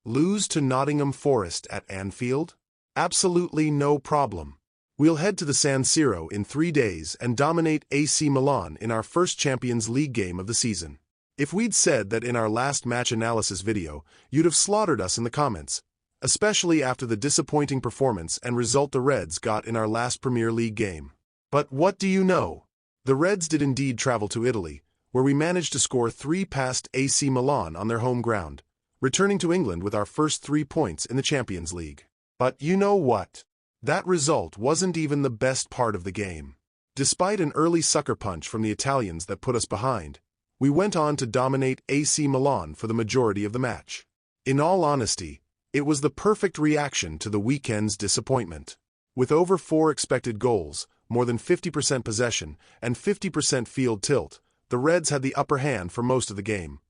Lose to Nottingham Forest at Anfield? Absolutely no problem. We'll head to the San Siro in 3 days and dominate AC Milan in our first Champions League game of the season. If we'd said that in our last match analysis video, you'd have slaughtered us in the comments, especially after the disappointing performance and result the Reds got in our last Premier League game. But what do you know? The Reds did indeed travel to Italy, where we managed to score 3 past AC Milan on their home ground, returning to England with our first 3 points in the Champions League. But you know what? That result wasn't even the best part of the game. Despite an early sucker punch from the Italians that put us behind, we went on to dominate AC Milan for the majority of the match. In all honesty, it was the perfect reaction to the weekend's disappointment. With over 4 expected goals, more than 50% possession, and 50% field tilt, the Reds had the upper hand for most of the game.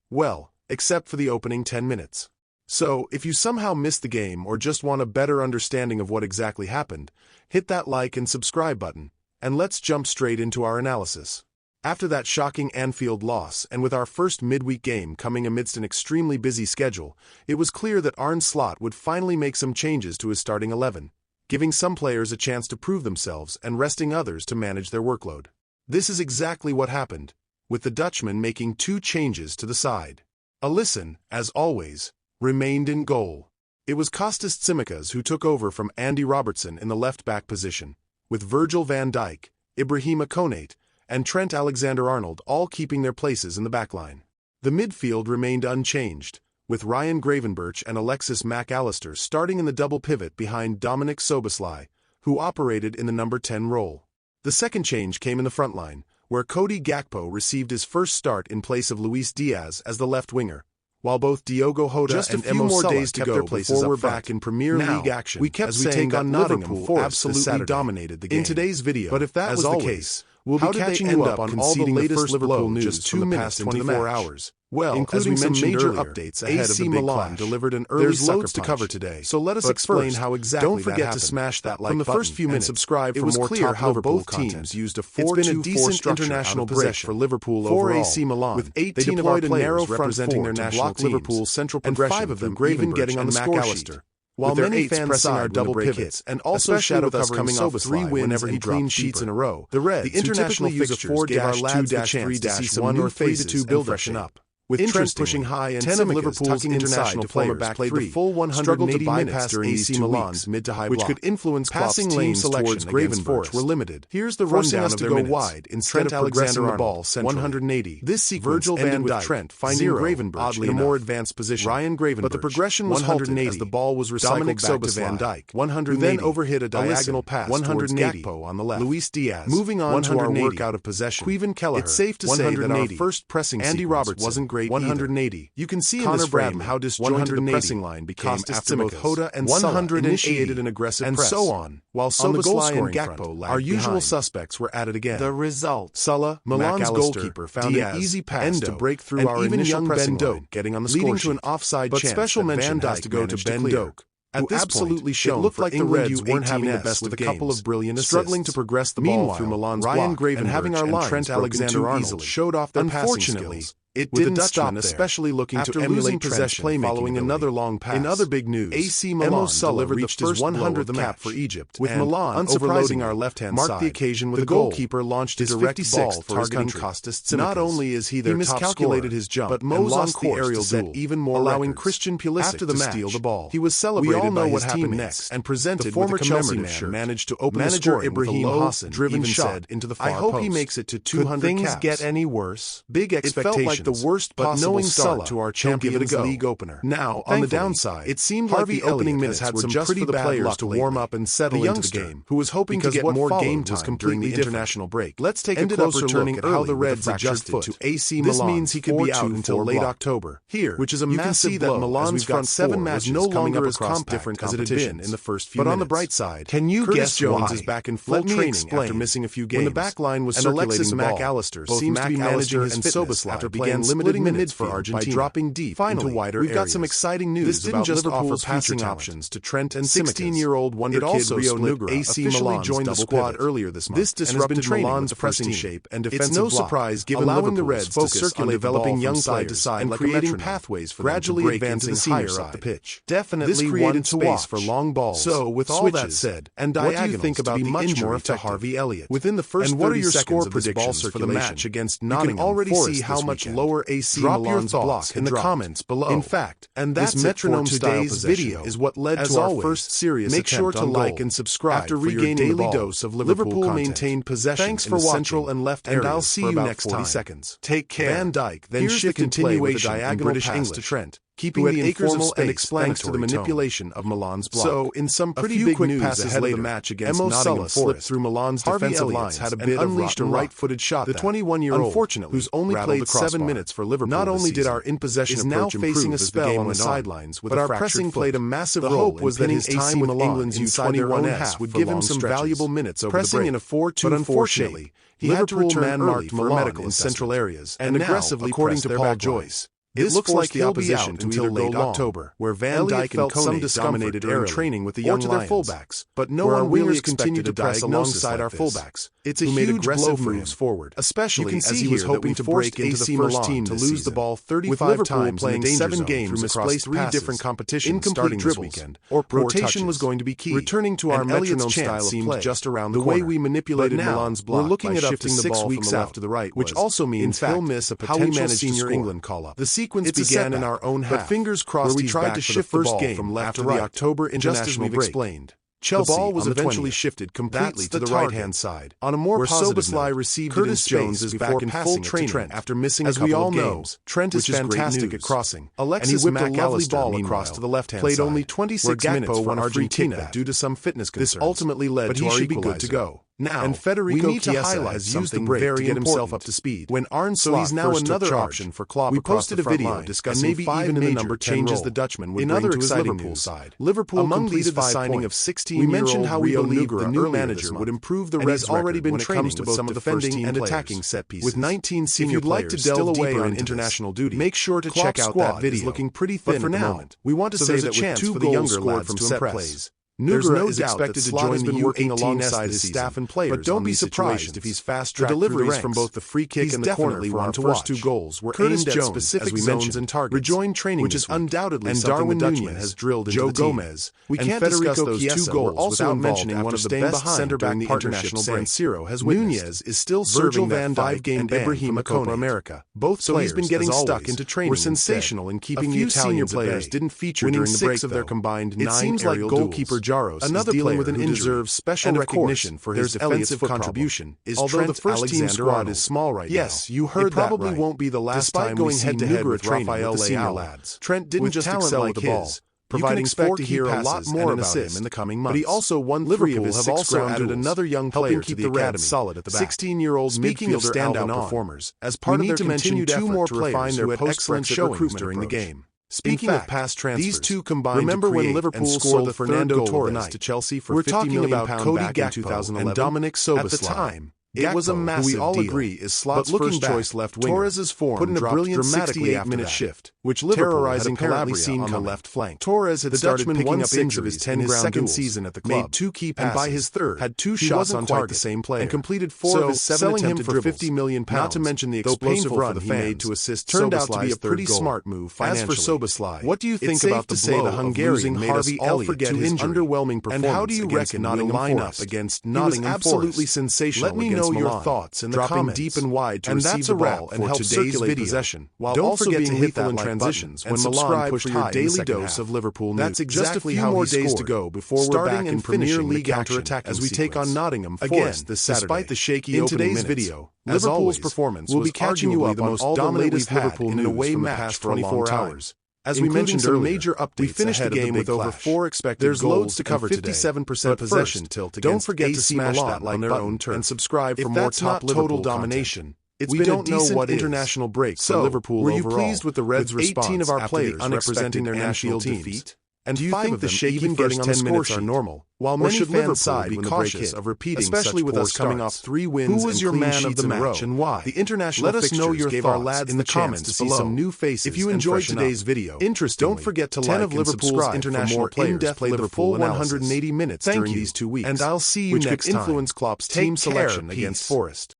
Well, except for the opening 10 minutes. So, if you somehow missed the game or just want a better understanding of what exactly happened, hit that like and subscribe button, and let's jump straight into our analysis. After that shocking Anfield loss and with our first midweek game coming amidst an extremely busy schedule, it was clear that Arne Slot would finally make some changes to his starting 11, giving some players a chance to prove themselves and resting others to manage their workload. This is exactly what happened, with the Dutchman making 2 changes to the side. Alisson, as always, remained in goal. It was Kostas Tsimikas who took over from Andy Robertson in the left-back position, with Virgil van Dijk, Ibrahima Konate, and Trent Alexander-Arnold all keeping their places in the backline. The midfield remained unchanged, with Ryan Gravenberch and Alexis Mac Allister starting in the double pivot behind Dominik Szoboszlai, who operated in the number 10 role. The second change came in the front line, where Cody Gakpo received his first start in place of Luis Diaz as the left winger, while both Diogo Jota and Emo Salah kept their places before we're back in Premier League action. We kept saying that Nottingham Forest absolutely dominated the game in today's video. But if that was the case, we'll be catching you up on all the latest Liverpool news just 2 minutes 24 hours. Well, including some major updates ahead of the big clash. Delivered an early There's loads to cover today, so let us explain how exactly don't forget to smash that like button. From the first few minutes, subscribe for more clear how both teams used a 4-2-4 structure international break for Liverpool overall. AC Milan, with 18 of our players representing their national teams, Liverpool's central progression, and 5 of them even getting on the score sheet. While many fans pressing our double pivots and also shadow us coming off 3 wins and clean sheets in a row, the Reds, the international fixtures, gave our lads the chance to see some new faces and freshen up. With Trent pushing high and ten of Liverpool's international players played the full 180 minutes during AC Milan's mid to high block, which could influence passing lanes towards Gravenberch were limited. Here's the rundown of their minutes. Wide instead of progressing the ball centrally. 180. This sequence Virgil ended with Trent finding Gravenberch in a more advanced position. Ryan Gravenberch, but the progression was halted as the ball was recycled back to Van Dijk, who then overhit a diagonal pass towards Gakpo on the left. Luis Diaz. Moving on to our work out of possession. Queven Kelleher. It's safe to say that our first pressing sequence wasn't great. 180. You can see in this frame how disjointed the pressing line became after both Jota and Salah initiated an aggressive press, and so on. While Szoboszlai and Gakpo lagged our usual suspects were at it again. The result: Salah, Milan's goalkeeper, found an easy pass to break through our initial pressing line, getting on the score sheet, leading to an offside chance. But special mention has to go to Ben Doak. At this absolutely point, it looked like the Reds weren't having the best of the couple of brilliant assists, struggling to progress the ball through Milan's Ryan Gravenberch and having our lines Trent Alexander-Arnold showed off their passing skills. It didn't stop there, especially looking to emulate possession following another long pass. In other big news, AC Milan delivered the first 100th cap for Egypt, with Milan unsurprisingly our left-hand side. Marked the occasion with the goalkeeper launched his direct ball targeting Kostas Tsimikas. Not only is he their top scorer, his jump, but Mo's on course to set even more, allowing Christian Pulisic to steal the ball. He was celebrated by his teammates and presented with a commemorative shirt. Managed to open the scoring with a low, driven shot into the far post. I hope he makes it to 200 caps. Could things get any worse? Big expectations. The worst possible start to our Champions League opener. Now, on the downside, it seemed like the opening minutes had some pretty bad luck to warm up and settle into the game, who was hoping to get more game time during the international break. Let's take a closer look at how the Reds adjusted to AC Milan. This means he could be out until late October. Here, which is a massive blow, Milan's front 7 matches no longer as compact as it had been in the first few minutes. But on the bright side, can you guess Jones is back in full training after missing a few games, and the back line was circulating the ball. Allister seems to be managing his fitness after playing began limited minutes for Argentina by dropping deep into wider areas. We've got some exciting news. This didn't just offer passing options to Trent and 16-year-old wonder kid Rio Nugra AC Milan joined the squad earlier this month. This disrupted Milan's pressing shape and defensive block. It's no surprise given allowing the Reds to circulate developing young side to side and creating pathways for gradually advancing higher up the pitch. Definitely this created space for long balls. So with all that said, and what do you think about the injury to Harvey Elliott? Within the first 30 seconds of this ball circulation for the match against Nottingham, you can already see how much lower AC Milan's block in the comments below. In fact, and that's metronome-style video is what led to our first serious attempt on goal. Make sure to like and subscribe after regaining your daily dose of Liverpool maintained possession in the central and left areas. And I'll see you next 40 seconds. Take care. Van Dijk then shifted play with a diagonal pass to Trent, keeping the informal and explanatory to the manipulation of Milan's block. So, in some pretty big news ahead of the match against Nottingham Forest through Milan's defensive lines, had a bit unleashed a right-footed shot. The 21-year-old, unfortunately, who's only played 7 minutes for Liverpool, not only did our in-possession approach improve facing a spell on the sidelines, but our pressing played a massive role. The hope was that his time with England's U21s would give him some valuable minutes over the break. Pressing in a 4-2-4 shape, he had to return early for medical in central areas and aggressively according to Paul Joyce. It looks like the opposition until late October, where Van Dijk felt some discomfort during training with the young Lions, fullbacks, but no one really continued to press alongside our fullbacks. It's a huge blow for him forward, especially as he was hoping to break into the first team to lose the ball 35 times playing 7 games across 3 different competitions starting this weekend. Rotation was going to be key. Returning to our metronome style seemed just around the corner. The way we manipulated Milan's block we're looking at shifting the ball from the left to the right, which also means he'll miss a potential senior England call-up. The sequence began in our own half, but fingers crossed where we tried to shift the ball from left to right. The October international break. Explained. Chelsea, the ball was eventually shifted completely to the right-hand side. On a more positive note, received Curtis Jones is back in full training after missing a couple of games. Trent is fantastic at crossing. Alexis whipped a lovely ball across to the left-hand side. Played only 26 minutes for Argentina due to some fitness concerns. This ultimately led to our equalizer. Now, and Federico Chiesa has used the break to get himself up to speed. When Arne Slot he's now another option for Klopp. We posted a video discussing maybe even the number changes the Dutchman would bring to his Liverpool side. Liverpool completed the signing of 16-year-old we mentioned how we believe the new manager would improve the Reds' already been training with some of the defending and attacking set pieces. With 19 senior players still away on international duty, make sure to check out that video. It's looking pretty thin at the moment. We want to say that with 2 goals scored from set plays. Nugra is expected to join the working alongside his staff and players, but don't be surprised if he's fast-tracked the deliveries from both the free kick and the corner for our first 2 goals were aimed at specific zones and targets. Rejoined training which is undoubtedly something the Dutchman has drilled into the team. Gomez, we can't discuss those 2 goals without mentioning one of the best centre-back partnership San Siro has witnessed. Nunez is still serving that 5-game ban from Copa America. Both so he's been getting stuck into training. Were sensational in keeping the Italian players didn't feature during the break of their combined 9 aerial duels. It seems like goalkeeper another player with an injury deserves special recognition for his defensive contribution. Although the first team squad is small right now, yes, you heard that probably won't be the last time going head-to-head with Rafael Leao lads. Trent didn't just excel with the ball, providing 4 to hear a lot more about him in the coming months. But he also won 3 of his 6 also added another young player to the academy, solid at the back. 16-year-old midfielder standout performers. As part of their continued effort to refine their excellent showings during the game. Speaking of past transfers, these 2 combined remember when Liverpool sold Fernando Torres to Chelsea for £50 million back in 2011 and Dominic Soboslai. At the time, it was a massive deal. We all agree is Slot's first choice left winger. Torres' form put in a brilliant 68-minute shift, which Liverpool had apparently seen on the left flank. Torres had started picking up injuries of his 10 in his second season at the club, made 2 key passes, and by his third, had 2 shots on target, the same player, and completed 4 of his 7 attempted dribbles. Selling him for £50 million, not to mention the explosive run he made to assist turned out to be a pretty smart move financially. As for Soboslai, what do you think about the blow the Hungarian made us all forget his underwhelming performance? And how do you reckon Nottingham line up against Nottingham Forest? Absolutely sensational. Let me know your thoughts in the comments. Deep and wide to receive the ball and help circulate possession, while don't forget to hit lethal in transitions when Milan pushed your daily dose of Liverpool news. That's exactly how more days to go before we're back in Premier League counter-attacking as we take on Nottingham Forest this Saturday. Despite the shaky opening minutes, in today's video, Liverpool's performance will be catching you up on all the latest Liverpool in an away match for 24 hours. As we mentioned earlier, major updates we finished the game with over 4 expected goals. There's loads to cover today. 57% possession tilt against don't forget to smash that like button on their own and subscribe for more top Liverpool domination. It's been a decent international break for Liverpool overall. Were you pleased with the Reds' response 18 of our players representing their national teams? and Do you 5 think of the them shaky even first getting on the 10 score minutes sheet are normal? While Or many should fans Liverpool side be with the cautious cautious of of repeating especially such with poor us coming off starts? 3 wins Who was and your clean man of sheets the in a match row? and why? The international Let us know fixtures your gave our thoughts lads in the the chance comments to see below. some new faces. If you and enjoyed freshen today's up. video, Interestingly, don't forget to 10 like of and Liverpool's subscribe for international more players in-depth played a Liverpool full 180 minutes Thank during you, these 2 weeks, and I'll see you which next could time. influence Klopp's Take team care, selection peace. against Forest.